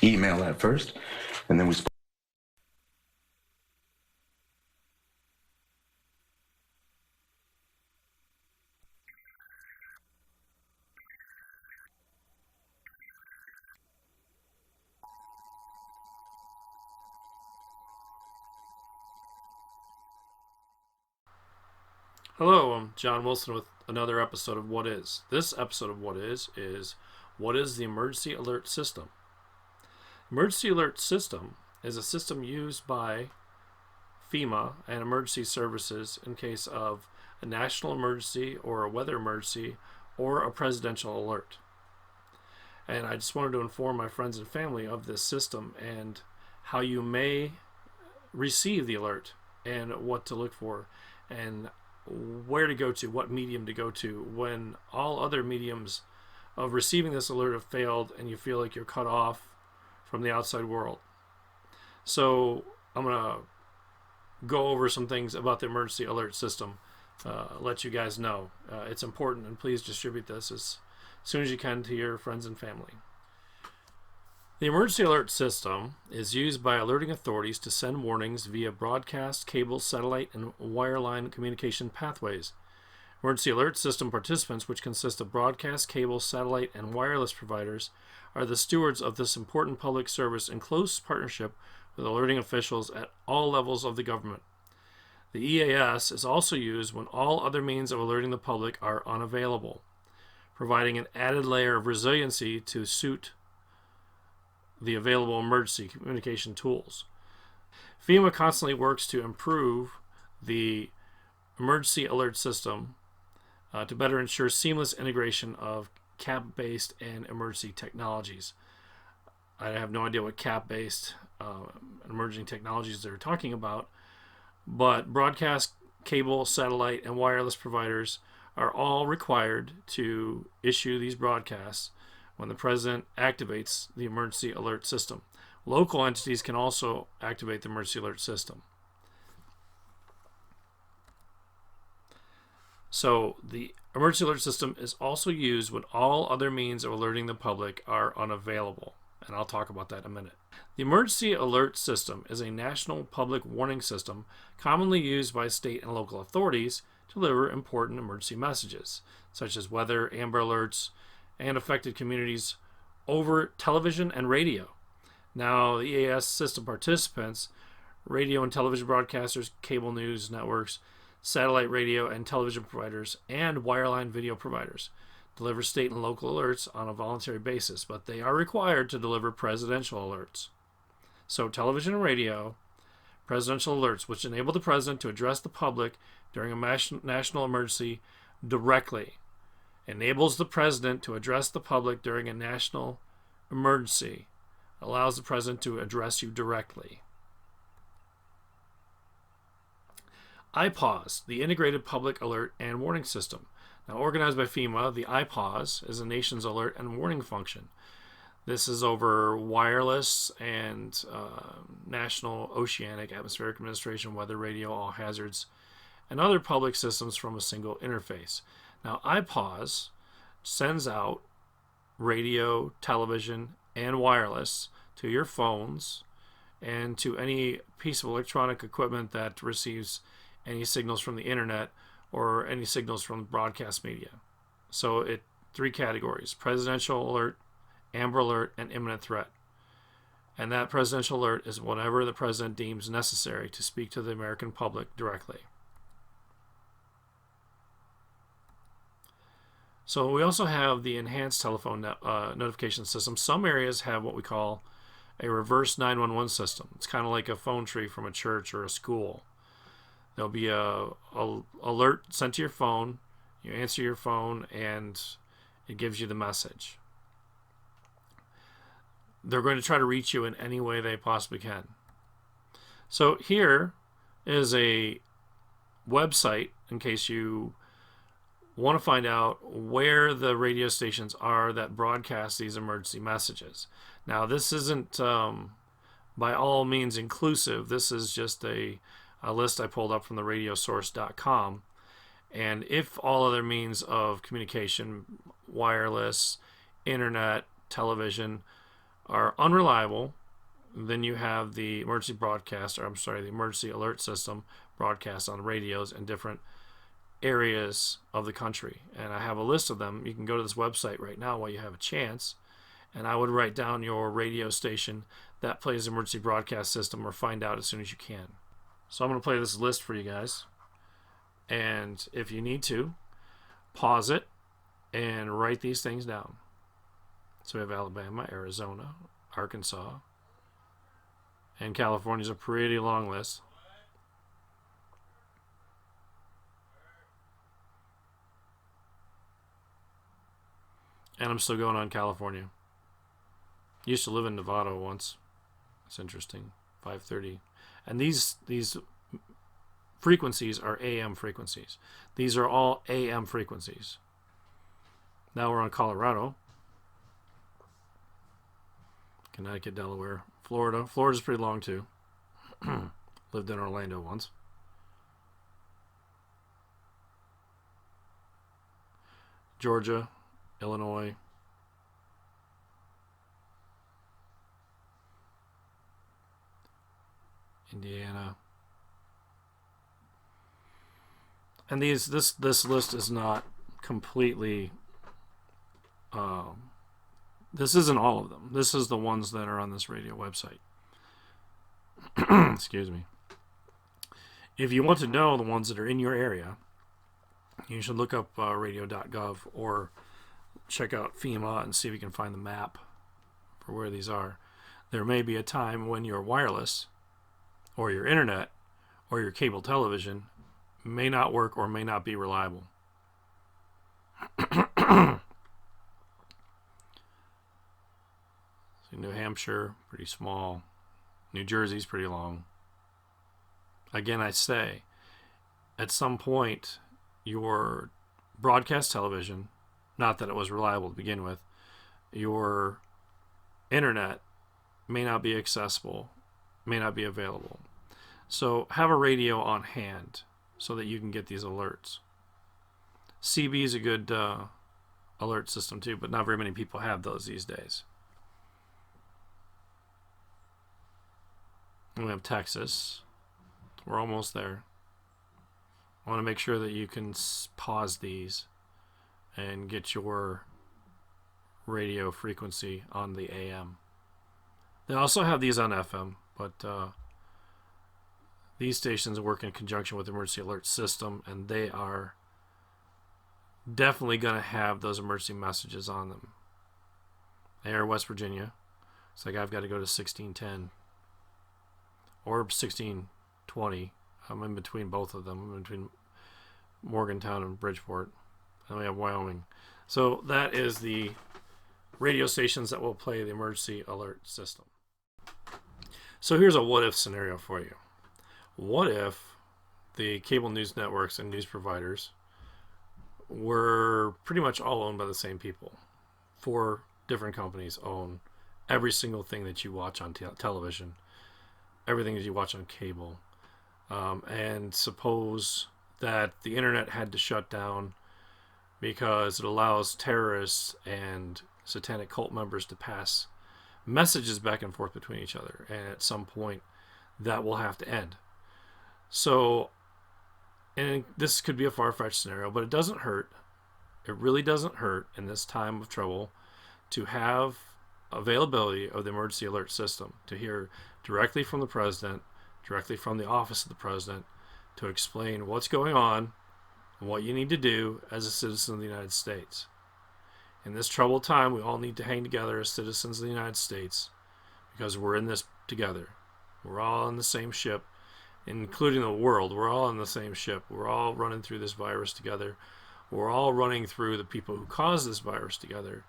Email that first, and then we. Hello, I'm John Wilson with another episode of What Is. This episode of What Is what is the Emergency Alert System? Emergency Alert System is a system used by FEMA and emergency services in case of a national emergency or a weather emergency or a presidential alert. And I just wanted to inform my friends and family of this system and how you may receive the alert and what to look for and where to go to, what medium to go to when all other mediums of receiving this alert have failed and you feel like you're cut off from the outside world. So I'm going to go over some things about the emergency alert system, let you guys know. It's important, and please distribute this as soon as you can to your friends and family. The emergency alert system is used by alerting authorities to send warnings via broadcast, cable, satellite, and wireline communication pathways. Emergency alert system participants, which consist of broadcast, cable, satellite, and wireless providers, are the stewards of this important public service in close partnership with alerting officials at all levels of the government. The EAS is also used when all other means of alerting the public are unavailable, providing an added layer of resiliency to suit the available emergency communication tools. FEMA constantly works to improve the emergency alert system to better ensure seamless integration of CAP-based and emergency technologies. I have no idea what CAP-based emerging technologies they're talking about, but broadcast, cable, satellite, and wireless providers are all required to issue these broadcasts when the president activates the emergency alert system. Local entities can also activate the emergency alert system. So the emergency alert system is also used when all other means of alerting the public are unavailable, and I'll talk about that in a minute. The emergency alert system is a national public warning system commonly used by state and local authorities to deliver important emergency messages, such as weather, amber alerts, and affected communities over television and radio. Now, the EAS system participants, radio and television broadcasters, cable news networks, satellite radio and television providers, and wireline video providers, deliver state and local alerts on a voluntary basis, but they are required to deliver presidential alerts. So television and radio, presidential alerts, which enable the president to address the public during a national emergency directly. Enables the president to address the public during a national emergency. Allows the president to address you directly. IPAWS, the Integrated Public Alert and Warning System. Now, organized by FEMA, the IPAWS is the nation's alert and warning function. This is over wireless and National Oceanic Atmospheric Administration, weather radio, all hazards, and other public systems from a single interface. Now, IPAWS sends out radio, television, and wireless to your phones and to any piece of electronic equipment that receives any signals from the internet or any signals from broadcast media. So it 3 categories: presidential alert, Amber Alert, and imminent threat. And that presidential alert is whatever the president deems necessary to speak to the American public directly. So we also have the enhanced telephone notification system. Some areas have what we call a reverse 911 system. It's kind of like a phone tree from a church or a school. There'll be a alert sent to your phone. You answer your phone and it gives you the message. They're going to try to reach you in any way they possibly can. So here is a website in case you want to find out where the radio stations are that broadcast these emergency messages. Now, this isn't by all means inclusive. This is just a list I pulled up from the radiosource.com. And if all other means of communication, wireless, internet, television, are unreliable, then you have the emergency the emergency alert system broadcast on radios in different areas of the country. And I have a list of them. You can go to this website right now while you have a chance, and I would write down your radio station that plays the emergency broadcast system or find out as soon as you can. So I'm going to play this list for you guys. And if you need to, pause it and write these things down. So we have Alabama, Arizona, Arkansas, and California's a pretty long list. And I'm still going on California. Used to live in Nevada once. It's interesting. 530. And these frequencies are AM frequencies. These are all AM frequencies. Now we're on Colorado, Connecticut, Delaware, Florida. Florida's pretty long too. Lived in Orlando once. Georgia, Illinois, Indiana. And this list is not completely this isn't all of them. This is the ones that are on this radio website. Excuse me. If you want to know the ones that are in your area, you should look up radio.gov or check out FEMA and see if you can find the map for where these are. There may be a time when your wireless or your internet or your cable television may not work or may not be reliable. So New Hampshire, pretty small. New Jersey's pretty long. Again, I say, at some point, your broadcast television, not that it was reliable to begin with, your internet may not be accessible, may not be available. So have a radio on hand so that you can get these alerts. CB is a good alert system too, but not very many people have those these days. And we have Texas. We're almost there. I want to make sure that you can pause these and get your radio frequency on the AM. They also have these on FM, but these stations work in conjunction with the emergency alert system, and they are definitely going to have those emergency messages on them. They are West Virginia. It's like I've got to go to 1610 or 1620. I'm in between both of them. I'm in between Morgantown and Bridgeport. And we have Wyoming. So that is the radio stations that will play the emergency alert system. So here's a what if scenario for you. What if the cable news networks and news providers were pretty much all owned by the same people? 4 different companies own every single thing that you watch on television, everything that you watch on cable. And suppose that the internet had to shut down because it allows terrorists and satanic cult members to pass messages back and forth between each other. And at some point, that will have to end. So, and this could be a far-fetched scenario, but it doesn't hurt. It really doesn't hurt in this time of trouble to have availability of the emergency alert system, to hear directly from the president, directly from the office of the president, to explain what's going on and what you need to do as a citizen of the United States. In this troubled time, we all need to hang together as citizens of the United States because we're in this together. We're all on the same ship, including the world. We're all on the same ship. We're all running through this virus together. We're all running through the people who caused this virus together.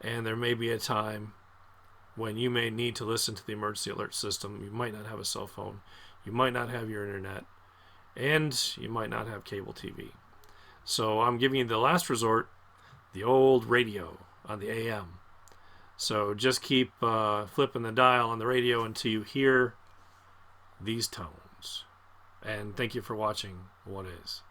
And there may be a time when you may need to listen to the emergency alert system. You might not have a cell phone. You might not have your internet. And you might not have cable TV. So I'm giving you the last resort, the old radio on the AM. So just keep flipping the dial on the radio until you hear these tones. And thank you for watching What Is.